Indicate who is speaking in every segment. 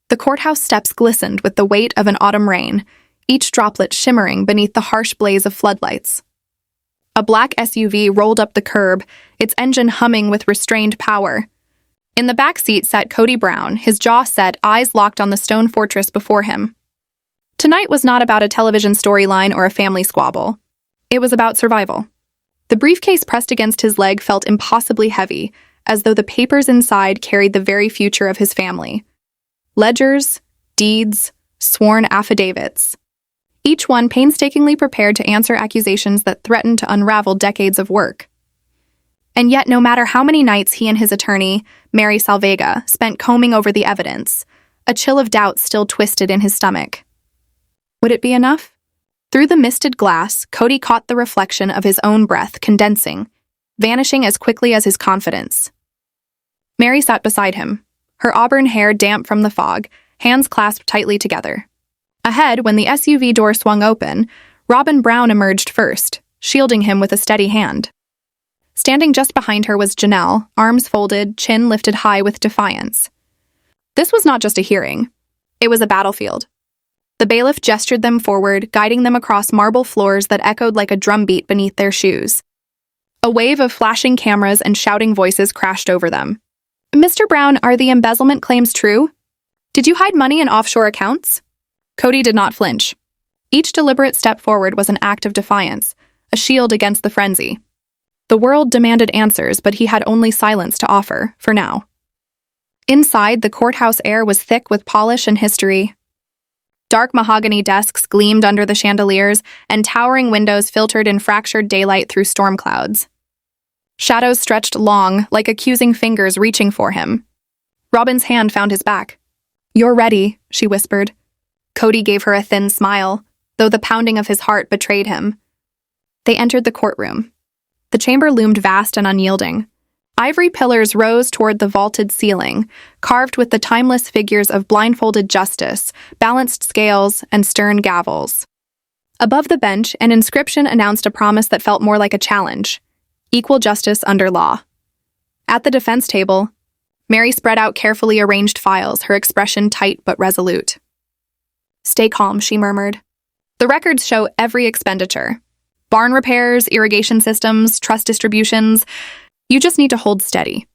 Speaker 1: The courthouse steps glistened with the weight of an autumn rain, each droplet shimmering beneath the harsh blaze of floodlights. A black SUV rolled up the curb, its engine humming with restrained power. In the back seat sat Kody Brown, his jaw set, eyes locked on the stone fortress before him. Tonight was not about a television storyline or a family squabble. It was about survival. The briefcase pressed against his leg felt impossibly heavy, as though the papers inside carried the very future of his family. Ledgers, deeds, sworn affidavits. Each one painstakingly prepared to answer accusations that threatened to unravel decades of work. And yet, no matter how many nights he and his attorney, Mary Salvega, spent combing over the evidence, a chill of doubt still twisted in his stomach. Would it be enough? Through the misted glass, Kody caught the reflection of his own breath condensing, vanishing as quickly as his confidence. Mary sat beside him, her auburn hair damp from the fog, hands clasped tightly together. Ahead, when the SUV door swung open, Robin Brown emerged first, shielding him with a steady hand. Standing just behind her was Janelle, arms folded, chin lifted high with defiance. This was not just a hearing. It was a battlefield. The bailiff gestured them forward, guiding them across marble floors that echoed like a drumbeat beneath their shoes. A wave of flashing cameras and shouting voices crashed over them. "Mr. Brown, are the embezzlement claims true? Did you hide money in offshore accounts?" Kody did not flinch. Each deliberate step forward was an act of defiance, a shield against the frenzy. The world demanded answers, but he had only silence to offer, for now. Inside, the courthouse air was thick with polish and history. Dark mahogany desks gleamed under the chandeliers, and towering windows filtered in fractured daylight through storm clouds. Shadows stretched long, like accusing fingers reaching for him. Robin's hand found his back. "You're ready," she whispered. Kody gave her a thin smile, though the pounding of his heart betrayed him. They entered the courtroom. The chamber loomed vast and unyielding. Ivory pillars rose toward the vaulted ceiling, carved with the timeless figures of blindfolded justice, balanced scales, and stern gavels. Above the bench, an inscription announced a promise that felt more like a challenge: equal justice under law. At the defense table, Mary spread out carefully arranged files, her expression tight but resolute. "Stay calm," she murmured. "The records show every expenditure. Barn repairs, irrigation systems, trust distributions. You just need to hold steady."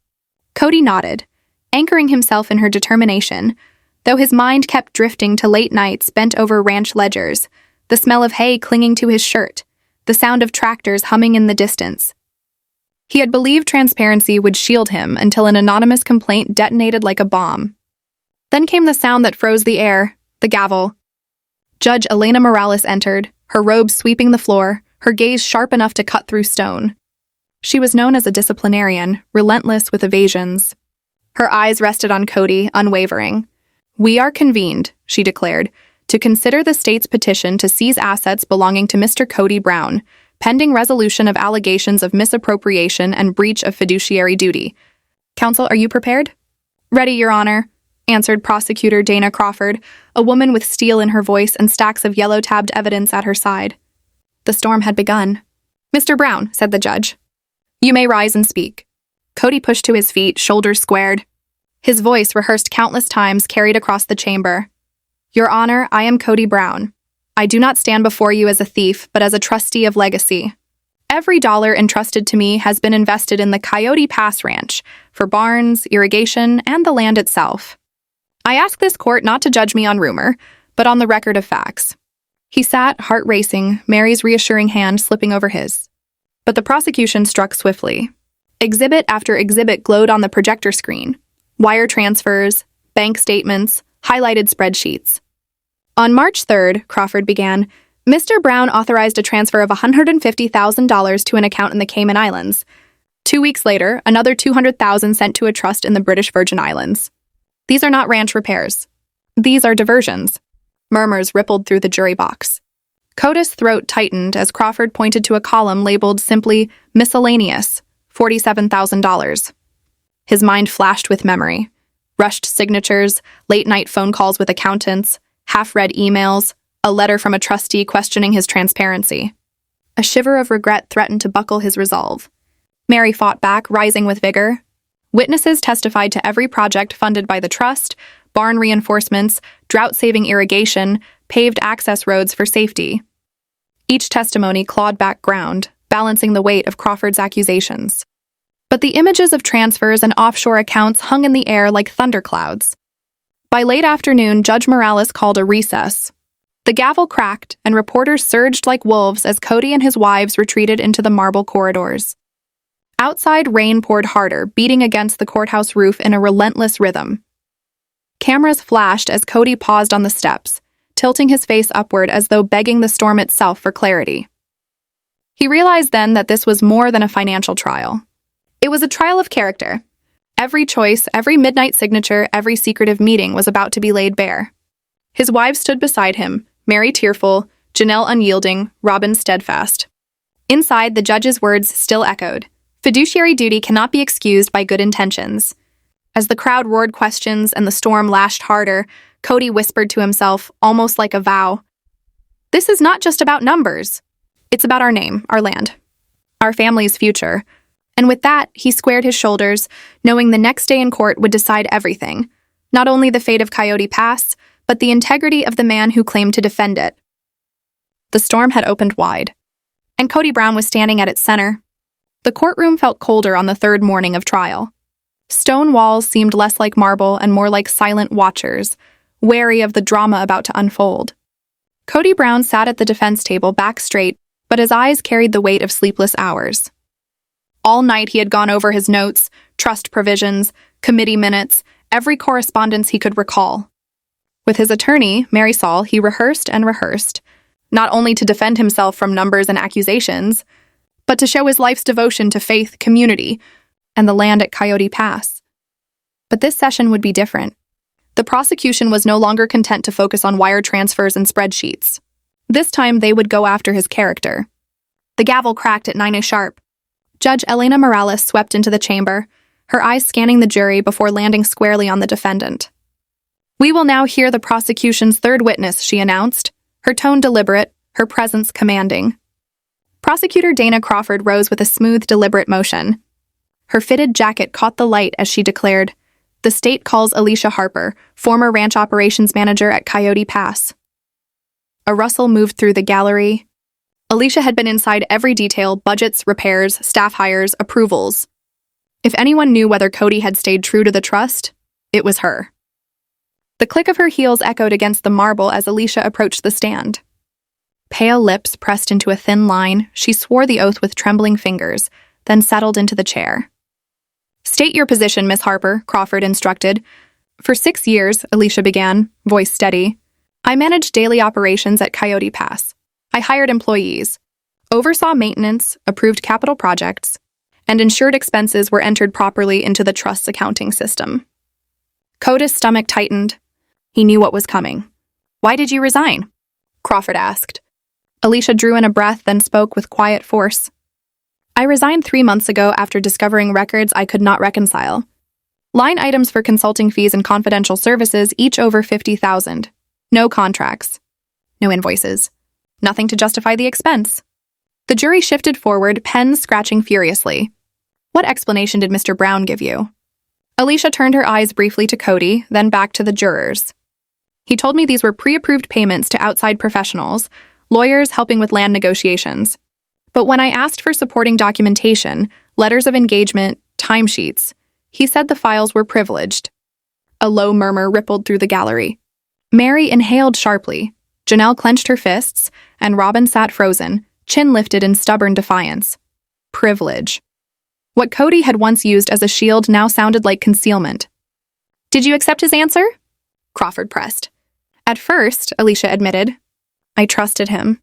Speaker 1: Kody nodded, anchoring himself in her determination, though his mind kept drifting to late nights bent over ranch ledgers, the smell of hay clinging to his shirt, the sound of tractors humming in the distance. He had believed transparency would shield him until an anonymous complaint detonated like a bomb. Then came the sound that froze the air, the gavel. Judge Elena Morales entered, her robes sweeping the floor, her gaze sharp enough to cut through stone. She was known as a disciplinarian, relentless with evasions. Her eyes rested on Kody, unwavering. "We are convened," she declared, "to consider the state's petition to seize assets belonging to Mr. Kody Brown, pending resolution of allegations of misappropriation and breach of fiduciary duty. Counsel, are you prepared?" "Ready, Your Honor," answered Prosecutor Dana Crawford, a woman with steel in her voice and stacks of yellow-tabbed evidence at her side. The storm had begun. "Mr. Brown," said the judge, "you may rise and speak." Kody pushed to his feet, shoulders squared. His voice, rehearsed countless times, carried across the chamber. "Your Honor, I am Kody Brown. I do not stand before you as a thief, but as a trustee of legacy. Every dollar entrusted to me has been invested in the Coyote Pass Ranch for barns, irrigation, and the land itself. I ask this court not to judge me on rumor, but on the record of facts." He sat, heart racing, Mary's reassuring hand slipping over his. But the prosecution struck swiftly. Exhibit after exhibit glowed on the projector screen. Wire transfers, bank statements, highlighted spreadsheets. "On March 3rd, Crawford began, Mr. Brown authorized a transfer of $150,000 to an account in the Cayman Islands. 2 weeks later, another $200,000 sent to a trust in the British Virgin Islands. These are not ranch repairs. These are diversions." Murmurs rippled through the jury box. Kody's throat tightened as Crawford pointed to a column labeled simply miscellaneous, $47,000. His mind flashed with memory. Rushed signatures, late-night phone calls with accountants, half-read emails, a letter from a trustee questioning his transparency. A shiver of regret threatened to buckle his resolve. Mary fought back, rising with vigor. Witnesses testified to every project funded by the trust, barn reinforcements, drought-saving irrigation, paved access roads for safety. Each testimony clawed back ground, balancing the weight of Crawford's accusations. But the images of transfers and offshore accounts hung in the air like thunderclouds. By late afternoon, Judge Morales called a recess. The gavel cracked, and reporters surged like wolves as Kody and his wives retreated into the marble corridors. Outside, rain poured harder, beating against the courthouse roof in a relentless rhythm. Cameras flashed as Kody paused on the steps, tilting his face upward as though begging the storm itself for clarity. He realized then that this was more than a financial trial. It was a trial of character. Every choice, every midnight signature, every secretive meeting was about to be laid bare. His wives stood beside him, Mary tearful, Janelle unyielding, Robin steadfast. Inside, the judge's words still echoed. Fiduciary duty cannot be excused by good intentions. As the crowd roared questions and the storm lashed harder, Kody whispered to himself, almost like a vow. This is not just about numbers. It's about our name, our land, our family's future. And with that, he squared his shoulders, knowing the next day in court would decide everything. Not only the fate of Coyote Pass, but the integrity of the man who claimed to defend it. The storm had opened wide, and Kody Brown was standing at its center. The courtroom felt colder on the third morning of trial. Stone walls seemed less like marble and more like silent watchers, wary of the drama about to unfold. Kody Brown sat at the defense table back straight, but his eyes carried the weight of sleepless hours. All night he had gone over his notes, trust provisions, committee minutes, every correspondence he could recall. With his attorney, Mary Saul, he rehearsed and rehearsed, not only to defend himself from numbers and accusations, but to show his life's devotion to faith, community, and the land at Coyote Pass. But this session would be different. The prosecution was no longer content to focus on wire transfers and spreadsheets. This time they would go after his character. The gavel cracked at 9 sharp. Judge Elena Morales swept into the chamber, her eyes scanning the jury before landing squarely on the defendant. We will now hear the prosecution's third witness, she announced, her tone deliberate, her presence commanding. Prosecutor Dana Crawford rose with a smooth, deliberate motion. Her fitted jacket caught the light as she declared, "The state calls Alicia Harper, former ranch operations manager at Coyote Pass." A rustle moved through the gallery. Alicia had been inside every detail: budgets, repairs, staff hires, approvals. If anyone knew whether Kody had stayed true to the trust, it was her. The click of her heels echoed against the marble as Alicia approached the stand. Pale lips pressed into a thin line, she swore the oath with trembling fingers, then settled into the chair. "State your position, Miss Harper," Crawford instructed. "For 6 years," Alicia began, voice steady, "I managed daily operations at Coyote Pass. I hired employees, oversaw maintenance, approved capital projects, and ensured expenses were entered properly into the trust's accounting system." Kody's stomach tightened. He knew what was coming. "Why did you resign?" Crawford asked. Alicia drew in a breath, then spoke with quiet force. "I resigned 3 months ago after discovering records I could not reconcile. Line items for consulting fees and confidential services, each over $50,000. No contracts. No invoices. Nothing to justify the expense." The jury shifted forward, pens scratching furiously. "What explanation did Mr. Brown give you?" Alicia turned her eyes briefly to Kody, then back to the jurors. "He told me these were pre-approved payments to outside professionals, lawyers helping with land negotiations. But when I asked for supporting documentation, letters of engagement, timesheets, he said the files were privileged." A low murmur rippled through the gallery. Mary inhaled sharply, Janelle clenched her fists, and Robin sat frozen, chin lifted in stubborn defiance. Privilege. What Kody had once used as a shield now sounded like concealment. "Did you accept his answer?" Crawford pressed. "At first," Alicia admitted, "I trusted him.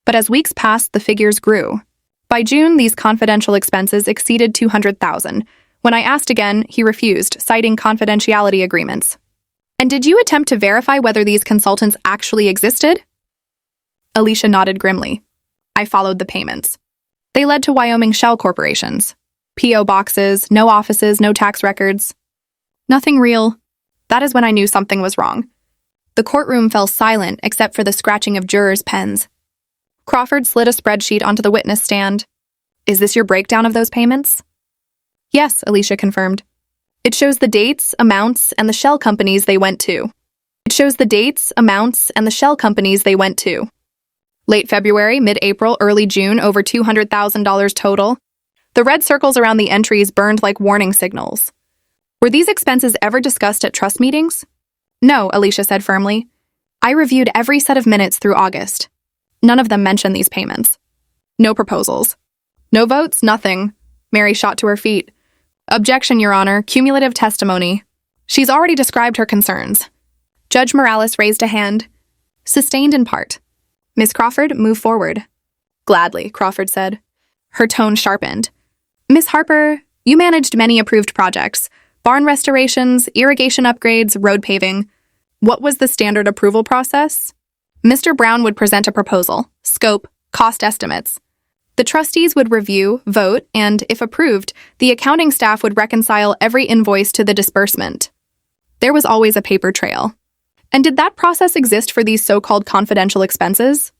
Speaker 1: But as weeks passed, the figures grew. By June, these confidential expenses exceeded $200,000. When I asked again, he refused, citing confidentiality agreements." "And did you attempt to verify whether these consultants actually existed?" Alicia nodded grimly. "I followed the payments. They led to Wyoming shell corporations. P.O. boxes, no offices, no tax records. Nothing real. That is when I knew something was wrong." The courtroom fell silent except for the scratching of jurors' pens. Crawford slid a spreadsheet onto the witness stand. "Is this your breakdown of those payments?" "Yes," Alicia confirmed. It shows the dates, amounts, and the shell companies they went to. It shows the dates, amounts, and the shell companies they went to. Late February, mid-April, early June, over $200,000 total. The red circles around the entries burned like warning signals. Were these expenses ever discussed at trust meetings? No, Alicia said firmly. I reviewed every set of minutes through August. None of them mentioned these payments. No proposals. No votes, nothing. Mary shot to her feet. Objection, Your Honor. Cumulative testimony. She's already described her concerns. Judge Morales raised a hand. Sustained in part. Miss Crawford, move forward. Gladly, Crawford said. Her tone sharpened. Miss Harper, you managed many approved projects. Barn restorations, irrigation upgrades, road paving. What was the standard approval process? Mr. Brown would present a proposal, scope, cost estimates. The trustees would review, vote, and, if approved, the accounting staff would reconcile every invoice to the disbursement. There was always a paper trail. And did that process exist for these so-called confidential expenses?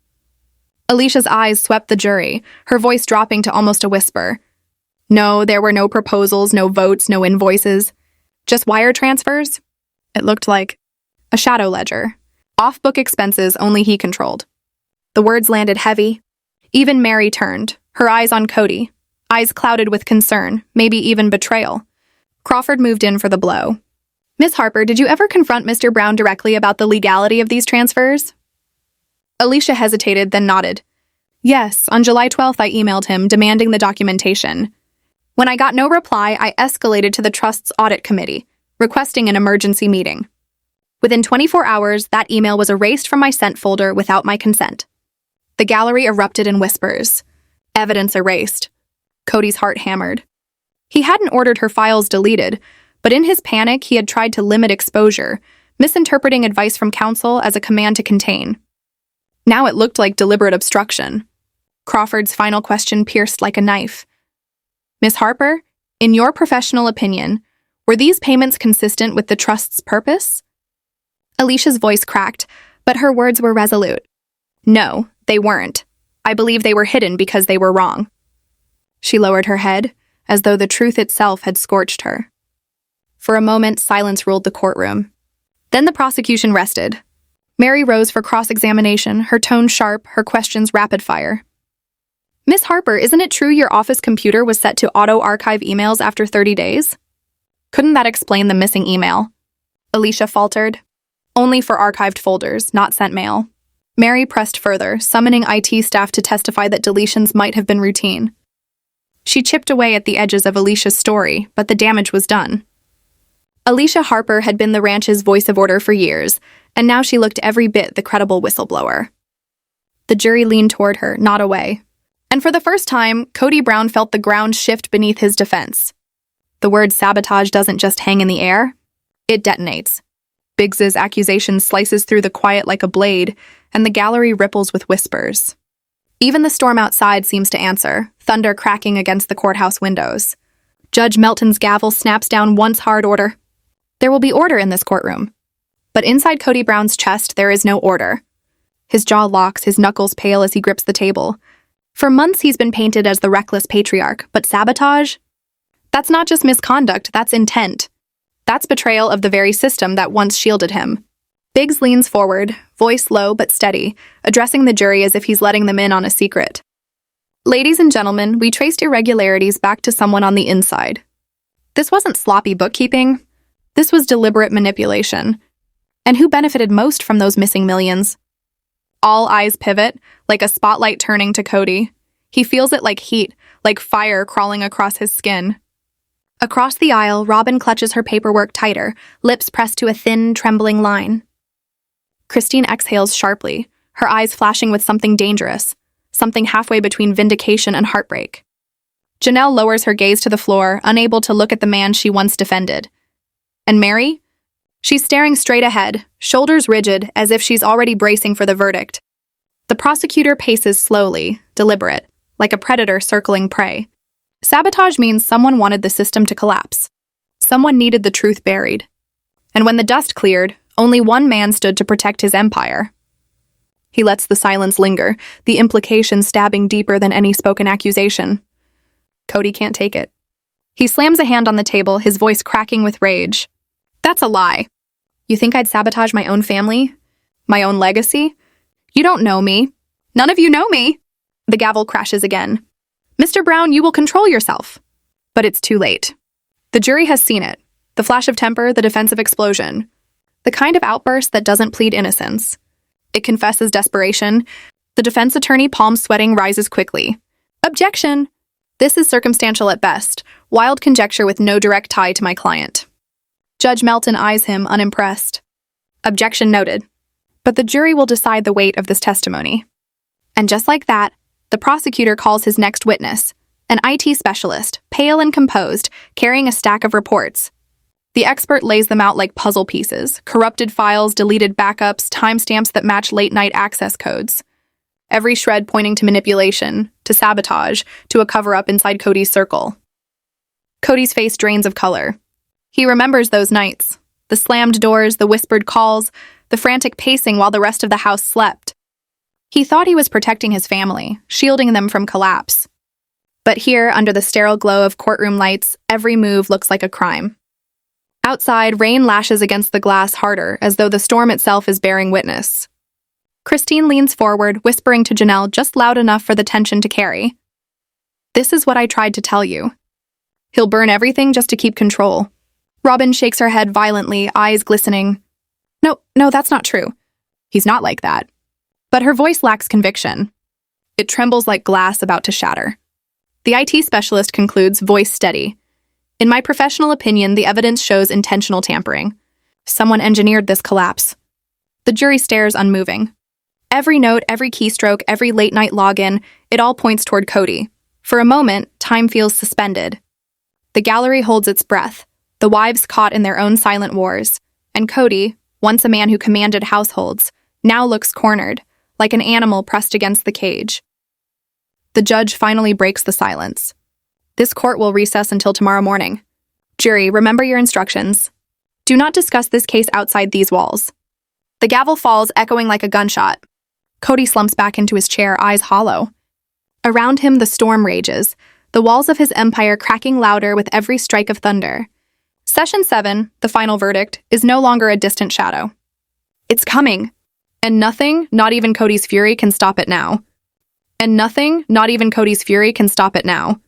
Speaker 1: Alicia's eyes swept the jury, her voice dropping to almost a whisper. No, there were no proposals, no votes, no invoices. Just wire transfers? It looked like a shadow ledger. Off-book expenses only he controlled. The words landed heavy. Even Mary turned, her eyes on Kody, eyes clouded with concern, maybe even betrayal. Crawford moved in for the blow. Miss Harper, did you ever confront Mr. Brown directly about the legality of these transfers? Alicia hesitated, then nodded. Yes, on July 12th I emailed him, demanding the documentation. When I got no reply, I escalated to the Trust's audit committee, requesting an emergency meeting. Within 24 hours, that email was erased from my sent folder without my consent. The gallery erupted in whispers. Evidence erased. Kody's heart hammered. He hadn't ordered her files deleted, but in his panic, he had tried to limit exposure, misinterpreting advice from counsel as a command to contain. Now it looked like deliberate obstruction. Crawford's final question pierced like a knife. Miss Harper, in your professional opinion, were these payments consistent with the Trust's purpose? Alicia's voice cracked, but her words were resolute. No, they weren't. I believe they were hidden because they were wrong. She lowered her head, as though the truth itself had scorched her. For a moment, silence ruled the courtroom. Then the prosecution rested. Mary rose for cross-examination, her tone sharp, her questions rapid-fire. Miss Harper, isn't it true your office computer was set to auto-archive emails after 30 days? Couldn't that explain the missing email? Alicia faltered. Only for archived folders, not sent mail. Mary pressed further, summoning IT staff to testify that deletions might have been routine. She chipped away at the edges of Alicia's story, but the damage was done. Alicia Harper had been the ranch's voice of order for years, and now she looked every bit the credible whistleblower. The jury leaned toward her, not away. And for the first time, Kody Brown felt the ground shift beneath his defense. The word sabotage doesn't just hang in the air, it detonates. Biggs's accusation slices through the quiet like a blade, and the gallery ripples with whispers. Even the storm outside seems to answer, thunder cracking against the courthouse windows. Judge Melton's gavel snaps down once hard order. There will be order in this courtroom. But inside Kody Brown's chest, there is no order. His jaw locks, his knuckles pale as he grips the table. For months, he's been painted as the reckless patriarch, but sabotage? That's not just misconduct, that's intent. That's betrayal of the very system that once shielded him. Biggs leans forward, voice low but steady, addressing the jury as if he's letting them in on a secret. Ladies and gentlemen, we traced irregularities back to someone on the inside. This wasn't sloppy bookkeeping. This was deliberate manipulation. And who benefited most from those missing millions? All eyes pivot, like a spotlight turning to Kody. He feels it like heat, like fire crawling across his skin. Across the aisle, Robin clutches her paperwork tighter, lips pressed to a thin, trembling line. Christine exhales sharply, her eyes flashing with something dangerous, something halfway between vindication and heartbreak. Janelle lowers her gaze to the floor, unable to look at the man she once defended. And Mary? She's staring straight ahead, shoulders rigid, as if she's already bracing for the verdict. The prosecutor paces slowly, deliberate, like a predator circling prey. Sabotage means someone wanted the system to collapse. Someone needed the truth buried. And when the dust cleared, only one man stood to protect his empire. He lets the silence linger, the implication stabbing deeper than any spoken accusation. Kody can't take it. He slams a hand on the table, his voice cracking with rage. That's a lie. You think I'd sabotage my own family? My own legacy? You don't know me. None of you know me. The gavel crashes again. Mr. Brown, you will control yourself. But it's too late. The jury has seen it. The flash of temper, the defensive explosion. The kind of outburst that doesn't plead innocence. It confesses desperation. The defense attorney, palms sweating, rises quickly. Objection! This is circumstantial at best, wild conjecture with no direct tie to my client. Judge Melton eyes him, unimpressed. Objection noted. But the jury will decide the weight of this testimony. And just like that, the prosecutor calls his next witness, an IT specialist, pale and composed, carrying a stack of reports. The expert lays them out like puzzle pieces, corrupted files, deleted backups, timestamps that match late-night access codes. Every shred pointing to manipulation, to sabotage, to a cover-up inside Kody's circle. Kody's face drains of color. He remembers those nights, the slammed doors, the whispered calls, the frantic pacing while the rest of the house slept. He thought he was protecting his family, shielding them from collapse. But here, under the sterile glow of courtroom lights, every move looks like a crime. Outside, rain lashes against the glass harder, as though the storm itself is bearing witness. Christine leans forward, whispering to Janelle just loud enough for the tension to carry. This is what I tried to tell you. He'll burn everything just to keep control. Robin shakes her head violently, eyes glistening. No, that's not true. He's not like that. But her voice lacks conviction. It trembles like glass about to shatter. The IT specialist concludes, voice steady. In my professional opinion, the evidence shows intentional tampering. Someone engineered this collapse. The jury stares unmoving. Every note, every keystroke, every late-night login, it all points toward Kody. For a moment, time feels suspended. The gallery holds its breath, the wives caught in their own silent wars. And Kody, once a man who commanded households, now looks cornered, like an animal pressed against the cage. The judge finally breaks the silence. This court will recess until tomorrow morning. Jury, remember your instructions. Do not discuss this case outside these walls. The gavel falls, echoing like a gunshot. Kody slumps back into his chair, eyes hollow. Around him, the storm rages, the walls of his empire cracking louder with every strike of thunder. Session 7, the final verdict, is no longer a distant shadow. It's coming. And nothing, not even Kody's fury, can stop it now. And nothing, not even Kody's fury, can stop it now.